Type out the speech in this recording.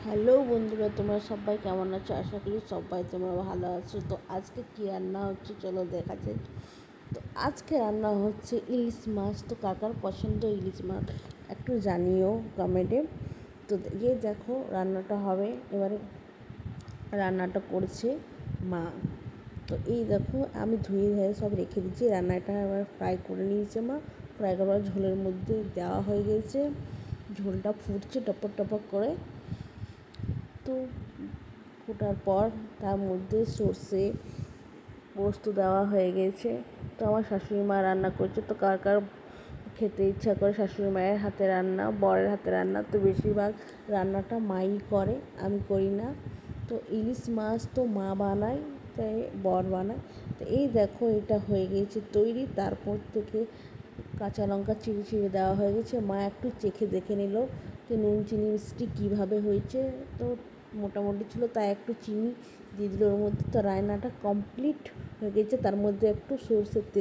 Hello বন্ধুরা, তোমরা সবাই কেমন আছো? আশা করি সবাই তোমরা ভালো আছো। তো আজকে কী রান্না হচ্ছে চলো দেখা যাক। তো আজকে রান্না হচ্ছে ইলিশ মাছ। তো কার কার পছন্দ ইলিশ মাছ একটু জানিও কমেন্টে। তো দেখো রান্নাটা হবে। এবারে রান্নাটা করছে মা। তো এই দেখো আমি ধুয়ে সব রেখে দিচ্ছি। রান্নাটা এবার ফ্রাই করে নিয়েছে মা। ফ্রাই করার ঝোলের মধ্যে দেওয়া হয়ে গেছে। ঝোলটা ফুটছে টপক টপক করে। তো ফোটার পর তার মধ্যে সর্ষে পোস্ত দেওয়া হয়ে গেছে। তো আমার শাশুড়ি মা রান্না করছে। তো কার কার খেতে ইচ্ছা করে শাশুড়ি মায়ের হাতে রান্না, বরের হাতে রান্না, তো বেশিরভাগ রান্নাটা মাই করে, আমি করি না। তো ইলিশ মাছ তো মা বানায়, তাই বর বানায়। তো এই দেখো এটা হয়ে গেছে তৈরি। তারপর থেকে কাঁচা লঙ্কা চিড়ে চিড়ে দেওয়া হয়ে গেছে। মা একটু চেখে দেখে নিল যে নুন চিনি মিষ্টি কীভাবে হয়েছে। তো মোটামুটি ছিল, তাই একটু চিনি দিয়ে দিল ওর মধ্যে। তো রান্নাটা কমপ্লিট হয়ে গেছে। তার মধ্যে একটু সরষের তেল